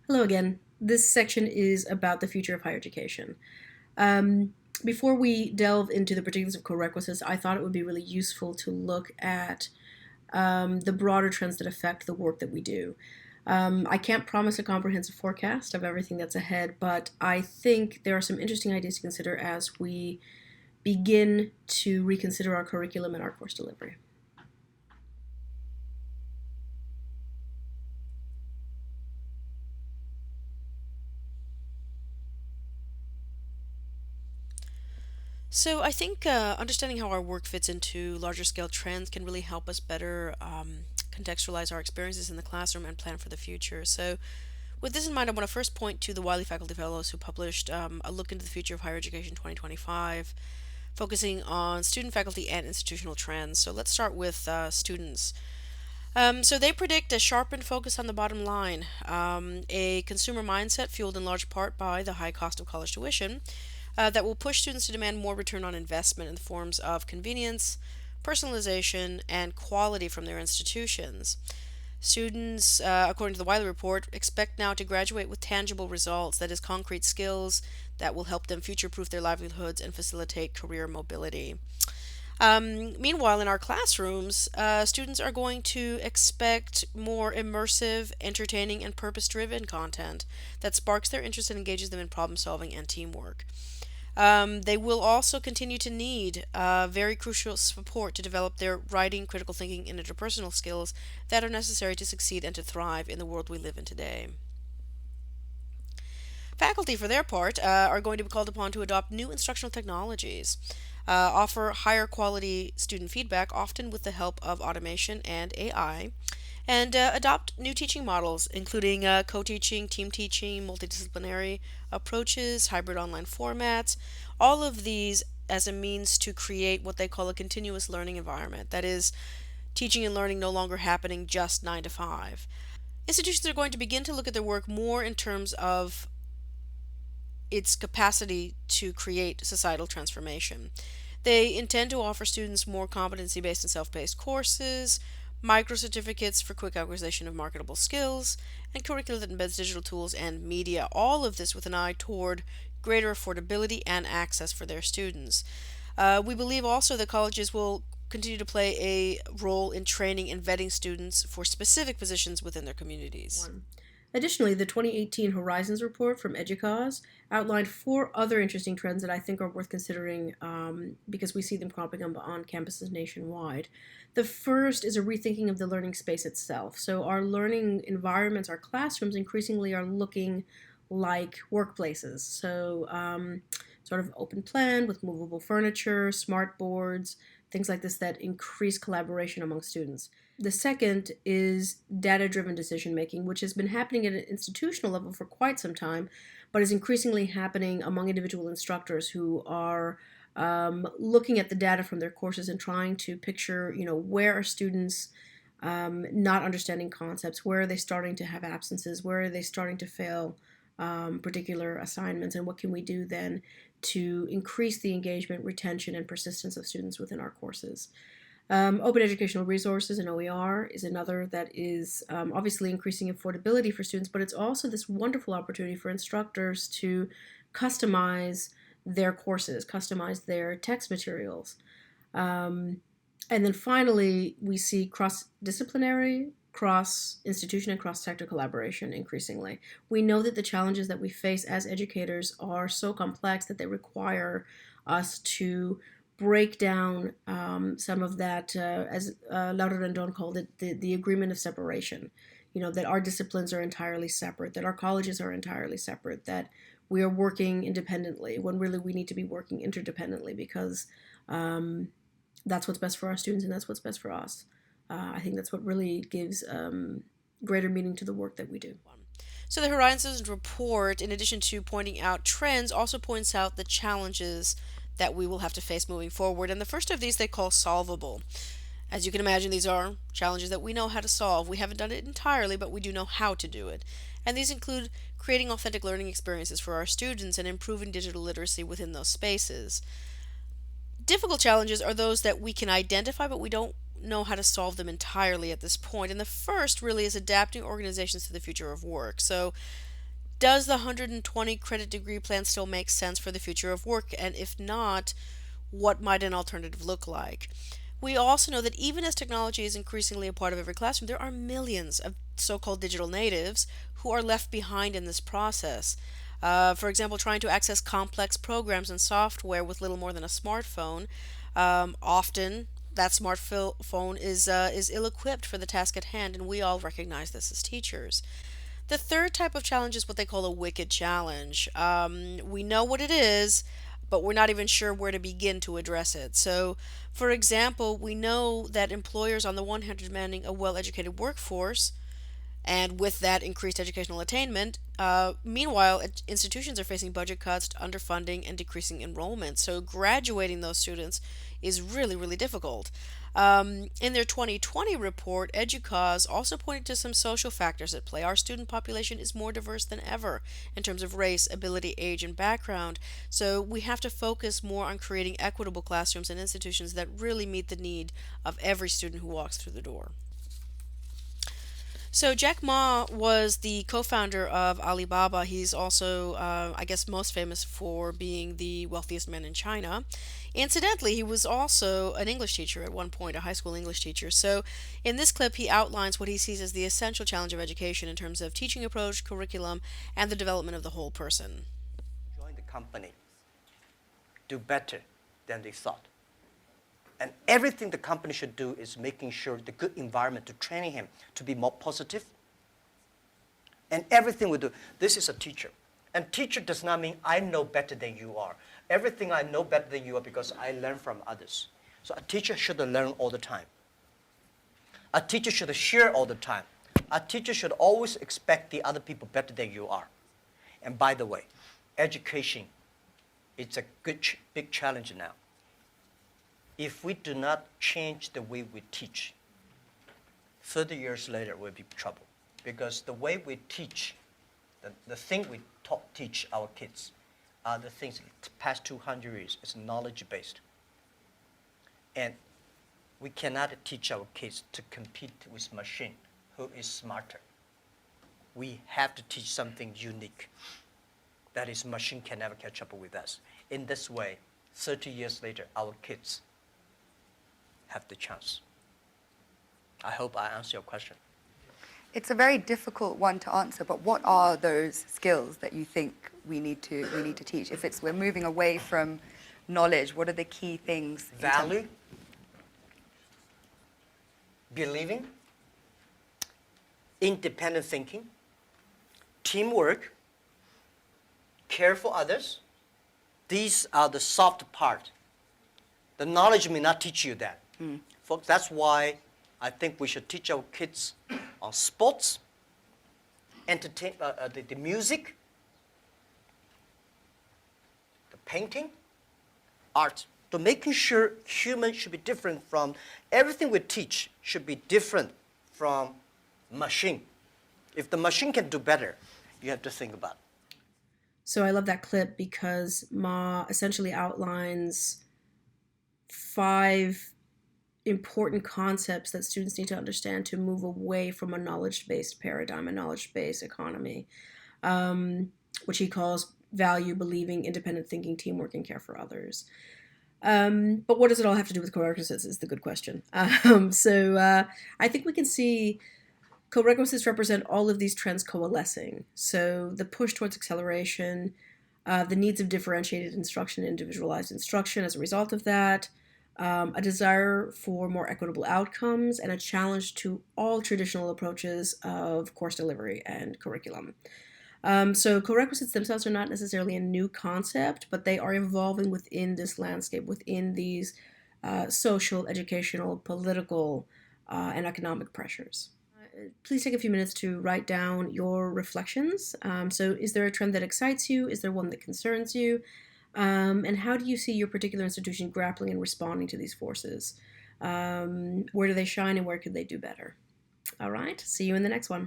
Hello again. This section is about the future of higher education. Um, Before we delve into the particulars of core requisites, I thought it would be really useful to look at the broader trends that affect the work that we do. I can't promise a comprehensive forecast of everything that's ahead, but I think there are some interesting ideas to consider as we begin to reconsider our curriculum and our course delivery. So I think understanding how our work fits into larger scale trends can really help us better contextualize our experiences in the classroom and plan for the future. So with this in mind, I want to first point to the Wiley Faculty Fellows who published a look into the future of higher education 2025, focusing on student, faculty, and institutional trends. So let's start with students. So they predict a sharpened focus on the bottom line, a consumer mindset fueled in large part by the high cost of college tuition, that will push students to demand more return on investment in the forms of convenience, personalization, and quality from their institutions. Students, according to the Wiley Report, expect now to graduate with tangible results, that is, concrete skills that will help them future proof their livelihoods and facilitate career mobility. Meanwhile, in our classrooms, students are going to expect more immersive, entertaining, and purpose driven content that sparks their interest and engages them in problem solving and teamwork. They will also continue to need very crucial support to develop their writing, critical thinking, and interpersonal skills that are necessary to succeed and to thrive in the world we live in today. Faculty, for their part, are going to be called upon to adopt new instructional technologies, offer higher quality student feedback, often with the help of automation and AI, and adopt new teaching models, including co teaching, team teaching, multidisciplinary approaches, hybrid online formats, all of these as a means to create what they call a continuous learning environment. That is, teaching and learning no longer happening just 9 to 5. Institutions are going to begin to look at their work more in terms of its capacity to create societal transformation. They intend to offer students more competency based and self paced courses, micro certificates for quick acquisition of marketable skills, and curricula that embeds digital tools and media. All of this with an eye toward greater affordability and access for their students. We believe also that colleges will continue to play a role in training and vetting students for specific positions within their communities. One. Additionally, the 2018 Horizons report from EDUCAUSE outlined four other interesting trends that I think are worth considering because we see them cropping up on campuses nationwide. The first is a rethinking of the learning space itself. So, our learning environments, our classrooms, increasingly are looking like workplaces. So, sort of open plan with movable furniture, smart boards, things like this that increase collaboration among students. The second is data driven decision making, which has been happening at an institutional level for quite some time, but is increasingly happening among individual instructors who are looking at the data from their courses and trying to picture, where are students not understanding concepts, where are they starting to have absences, where are they starting to fail particular assignments, and what can we do then to increase the engagement, retention, and persistence of students within our courses. Open educational resources and OER is another that is obviously increasing affordability for students, but it's also this wonderful opportunity for instructors to customize their courses, customize their text materials. Um, and then finally, we see cross disciplinary, cross institution, and cross sector collaboration increasingly. We know that the challenges that we face as educators are so complex that they require us to break down some of that, as Laura Rendon called it, the agreement of separation. That our disciplines are entirely separate, that our colleges are entirely separate, that we are working independently when really we need to be working interdependently because um, that's what's best for our students and that's what's best for us. I think that's what really gives greater meaning to the work that we do. So the Horizons report, in addition to pointing out trends, also points out the challenges that we will have to face moving forward. And the first of these they call solvable. As you can imagine, these are challenges that we know how to solve. We haven't done it entirely, but we do know how to do it. And these include creating authentic learning experiences for our students and improving digital literacy within those spaces. Difficult challenges are those that we can identify, but we don't know how to solve them entirely at this point. And the first really is adapting organizations to the future of work. So, does the 120 credit degree plan still make sense for the future of work? And if not, what might an alternative look like? We also know that even as technology is increasingly a part of every classroom, there are millions of so called digital natives who are left behind in this process. For example, trying to access complex programs and software with little more than a smartphone. Often, that smartphone is ill equipped for the task at hand, and we all recognize this as teachers. The third type of challenge is what they call a wicked challenge. We know what it is, but we're not even sure where to begin to address it. So, for example, we know that employers, on the one hand, are demanding a well educated workforce, and with that increased educational attainment. Meanwhile, institutions are facing budget cuts, underfunding, and decreasing enrollment. So graduating those students is really, really difficult. In their 2020 report, EDUCAUSE also pointed to some social factors at play. Our student population is more diverse than ever in terms of race, ability, age, and background. So we have to focus more on creating equitable classrooms and institutions that really meet the need of every student who walks through the door. So Jack Ma was the co-founder of Alibaba. He's also, I guess, most famous for being the wealthiest man in China. Incidentally, he was also an English teacher at one point, a high school English teacher. So in this clip, he outlines what he sees as the essential challenge of education in terms of teaching approach, curriculum, and the development of the whole person. Join the company, do better than they thought. And everything the company should do is making sure the good environment to training him to be more positive. And everything we do, this is a teacher. And teacher does not mean I know better than you are. Everything I know better than you are because I learn from others. So a teacher should learn all the time. A teacher should share all the time. A teacher should always expect the other people better than you are. And by the way, education, it's a big challenge now. If we do not change the way we teach, 30 years later we'll be in trouble. Because the way we teach, the thing we teach our kids are the things the past 200 years is knowledge-based. And we cannot teach our kids to compete with machine who is smarter. We have to teach something unique. That is, machine can never catch up with us. In this way, 30 years later, our kids have the chance. I hope I answer your question. It's a very difficult one to answer, but what are those skills that you think we need to teach? If we're moving away from knowledge, what are the key things? Value, believing, independent thinking, teamwork, care for others. These are the soft part. The knowledge may not teach you that. Folks, that's why I think we should teach our kids on sports, the music, the painting, art. So making sure humans should be different from everything we teach should be different from machine. If the machine can do better, you have to think about it. So I love that clip because Ma essentially outlines 5 important concepts that students need to understand to move away from a knowledge-based paradigm, a knowledge-based economy, which he calls value, believing, independent thinking, teamwork, and care for others. But what does it all have to do with co-requisites is the good question. I think we can see co-requisites represent all of these trends coalescing. So the push towards acceleration, the needs of differentiated instruction, individualized instruction as a result of that, a desire for more equitable outcomes, and a challenge to all traditional approaches of course delivery and curriculum. So co-requisites themselves are not necessarily a new concept, but they are evolving within this landscape, within these social, educational, political, and economic pressures. Please take a few minutes to write down your reflections. So is there a trend that excites you? Is there one that concerns you? And how do you see your particular institution grappling and responding to these forces? Where do they shine and where could they do better? All right, see you in the next one.